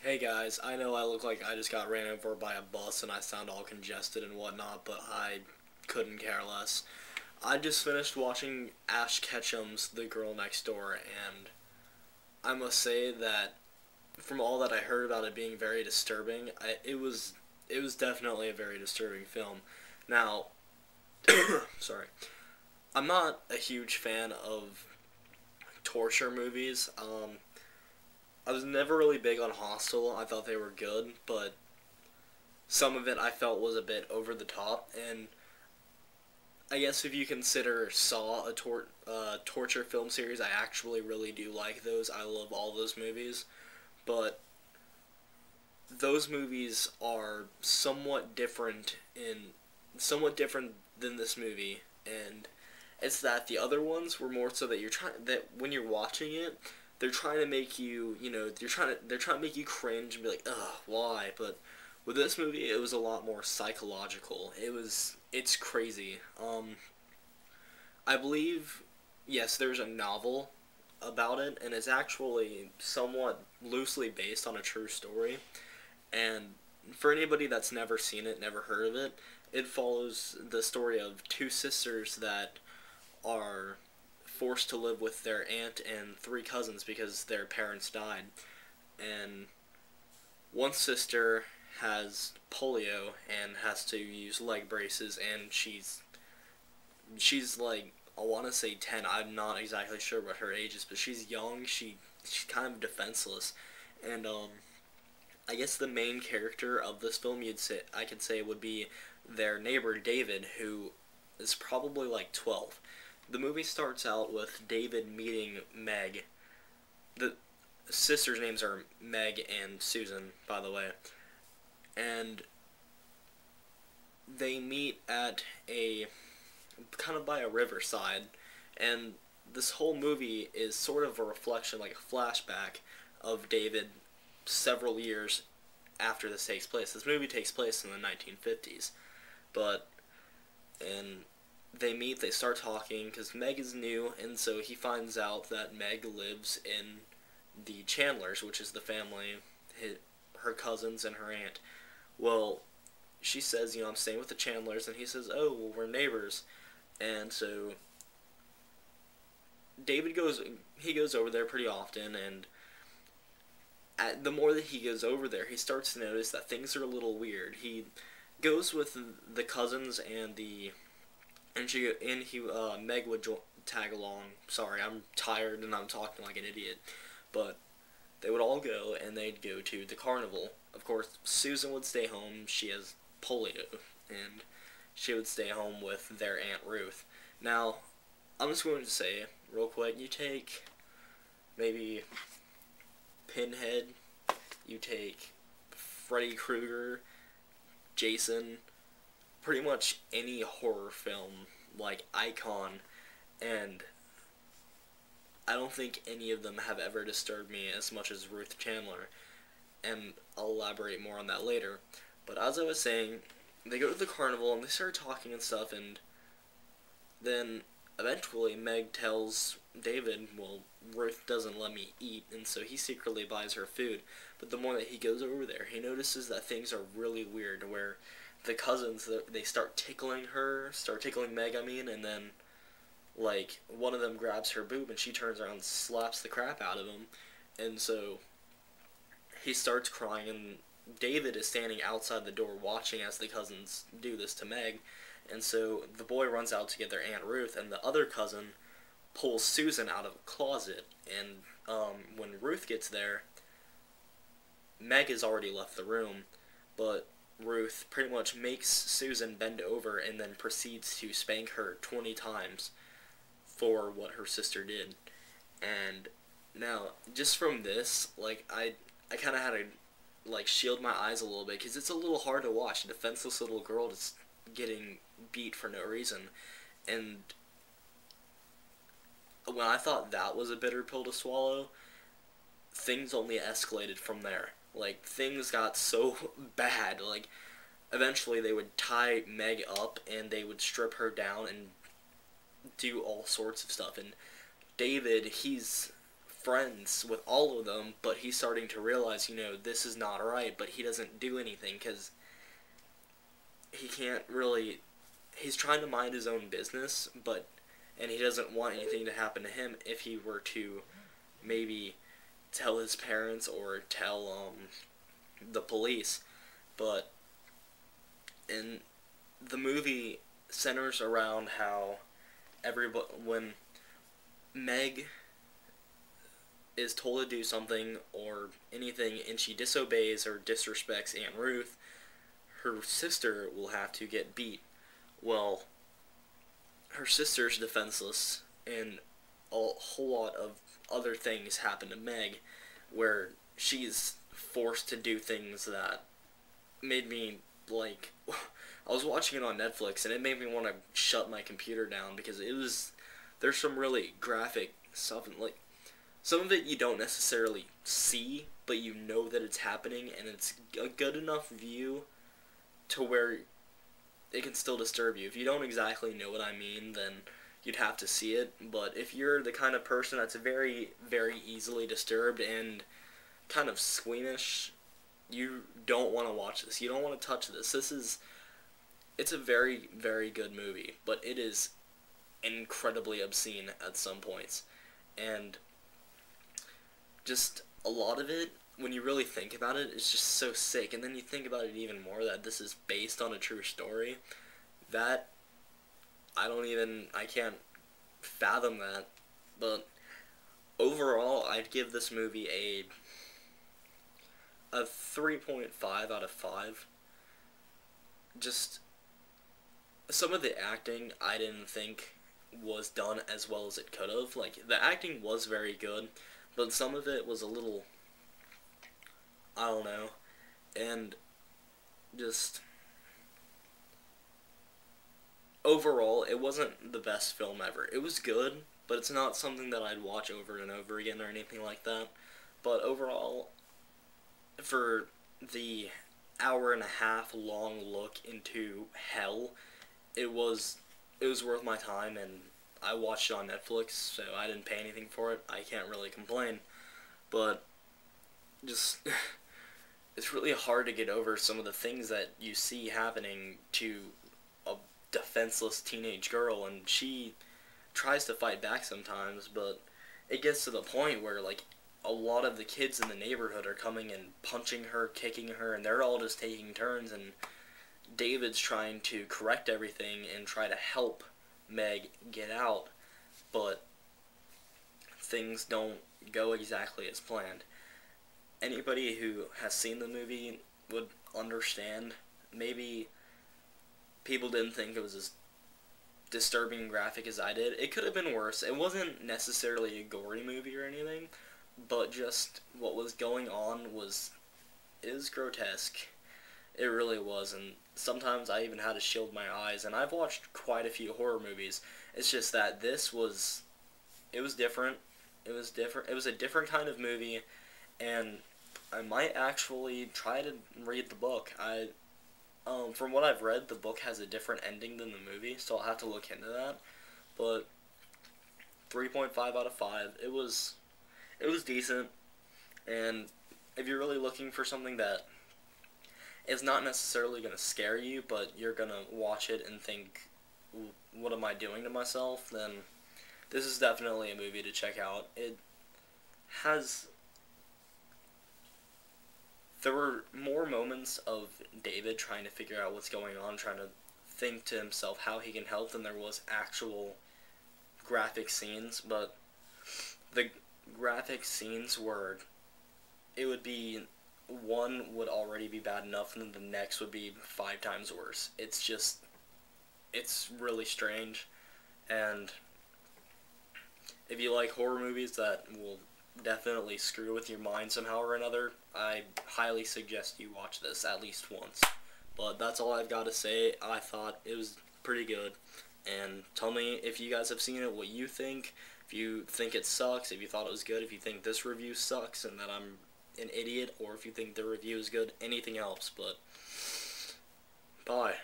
Hey guys, I know I look like I just got ran over by a bus and I sound all congested and whatnot, but I couldn't care less. I just finished watching Ash Ketchum's The Girl Next Door, and I must say that from all that I heard about it being very disturbing, it was definitely a very disturbing film. Now, sorry, I'm not a huge fan of torture movies. I was never really big on Hostel. I thought they were good, but some of it I felt was a bit over the top. And I guess if you consider Saw a torture film series, I actually really do like those. I love all those movies, but those movies are somewhat different than this movie, and it's that the other ones were more so that when you're watching it, they're trying to make you, they're trying to make you cringe and be like, ugh, why? But with this movie, it was a lot more psychological. It's crazy. I believe, yes, there's a novel about it, and it's actually somewhat loosely based on a true story. And for anybody that's never seen it, never heard of it, it follows the story of two sisters that are forced to live with their aunt and three cousins because their parents died. And one sister has polio and has to use leg braces, and she's like, I want to say 10. I'm not exactly sure what her age is, but she's young. She's kind of defenseless, and I guess the main character of this film, I could say, would be their neighbor David, who is probably like 12. The movie starts out with David meeting Meg. The sisters' names are Meg and Susan, by the way, and they meet at a kind of by a riverside, and this whole movie is sort of a reflection, like a flashback of David several years after this takes place. This movie takes place in the 1950s, but and they meet, they start talking because Meg is new, and so he finds out that Meg lives in the Chandlers, which is the family, her cousins and her aunt. Well, she says, I'm staying with the Chandlers, and he says, oh, well, we're neighbors, and so he goes over there pretty often, and the more that he goes over there, he starts to notice that things are a little weird. He goes with the cousins and Meg would tag along. Sorry, I'm tired and I'm talking like an idiot, but they would all go and they'd go to the carnival. Of course, Susan would stay home. She has polio, and she would stay home with their Aunt Ruth. Now, I'm just going to say real quick, you take maybe Pinhead, you take Freddy Krueger, Jason, pretty much any horror film like icon, and I don't think any of them have ever disturbed me as much as Ruth Chandler, and I'll elaborate more on that later. But as I was saying, they go to the carnival and they start talking and stuff, and then eventually Meg tells David, well, Ruth doesn't let me eat, and so he secretly buys her food. But the more that he goes over there, he notices that things are really weird, where the cousins, they start tickling Meg, and then, like, one of them grabs her boob, and she turns around and slaps the crap out of him, and so he starts crying, and David is standing outside the door watching as the cousins do this to Meg, and so the boy runs out to get their Aunt Ruth, and the other cousin pulls Susan out of a closet, and when Ruth gets there, Meg has already left the room, but Ruth pretty much makes Susan bend over and then proceeds to spank her 20 times for what her sister did. And now, just from this, like, I kind of had to, like, shield my eyes a little bit, because it's a little hard to watch a defenseless little girl just getting beat for no reason. And when I thought that was a bitter pill to swallow, things only escalated from there. Like, things got so bad. Like, eventually they would tie Meg up and they would strip her down and do all sorts of stuff. And David, friends with all of them, but he's starting to realize, this is not right, but he doesn't do anything because he can't really, he's trying to mind his own business, and he doesn't want anything to happen to him if he were to maybe tell his parents or tell the police. But in the movie centers around how when Meg is told to do something or anything and she disobeys or disrespects Aunt Ruth, her sister will have to get beat. Well, her sister's defenseless, and a whole lot of other things happen to Meg where she's forced to do things that made me, like, I was watching it on Netflix and it made me want to shut my computer down because there's some really graphic stuff, and like some of it you don't necessarily see, but you know that it's happening, and it's a good enough view to where it can still disturb you. If you don't exactly know what I mean, then you'd have to see it. But if you're the kind of person that's very, very easily disturbed and kind of squeamish, you don't want to watch this. You don't want to touch this. It's a very, very good movie, but it is incredibly obscene at some points. And just a lot of it, when you really think about it, is just so sick. And then you think about it even more, that this is based on a true story. That, I can't fathom that. But overall, I'd give this movie a 3.5 out of 5. Just, some of the acting I didn't think was done as well as it could have. Like, the acting was very good, but some of it was a little, I don't know, and just overall, it wasn't the best film ever. It was good, but it's not something that I'd watch over and over again or anything like that. But overall, for the hour and a half long look into hell, it was worth my time, and I watched it on Netflix, so I didn't pay anything for it. I can't really complain, but just it's really hard to get over some of the things that you see happening to a defenseless teenage girl, and she tries to fight back sometimes, but it gets to the point where, like, a lot of the kids in the neighborhood are coming and punching her, kicking her, and they're all just taking turns, and David's trying to correct everything and try to help Meg get out, but things don't go exactly as planned. Anybody who has seen the movie would understand. Maybe people didn't think it was as disturbing and graphic as I did. It could have been worse. It wasn't necessarily a gory movie or anything, but just what was going on is grotesque. It really was, and sometimes I even had to shield my eyes, and I've watched quite a few horror movies. It's just that it was different. It was different. It was a different kind of movie, and I might actually try to read the book. From what I've read, the book has a different ending than the movie, so I'll have to look into that. But 3.5 out of 5. It was decent, and if you're really looking for something that is not necessarily going to scare you, but you're going to watch it and think, what am I doing to myself, then this is definitely a movie to check out. There were more moments of David trying to figure out what's going on, trying to think to himself how he can help, than there was actual graphic scenes, but the graphic scenes one would already be bad enough, and then the next would be 5 times worse. It's really strange, and if you like horror movies that will definitely screw with your mind somehow or another, I highly suggest you watch this at least once. But that's all I've got to say. I thought it was pretty good, and tell me if you guys have seen it, what you think. If you think it sucks, if you thought it was good, if you think this review sucks and that I'm an idiot, or if you think the review is good, anything else. But bye.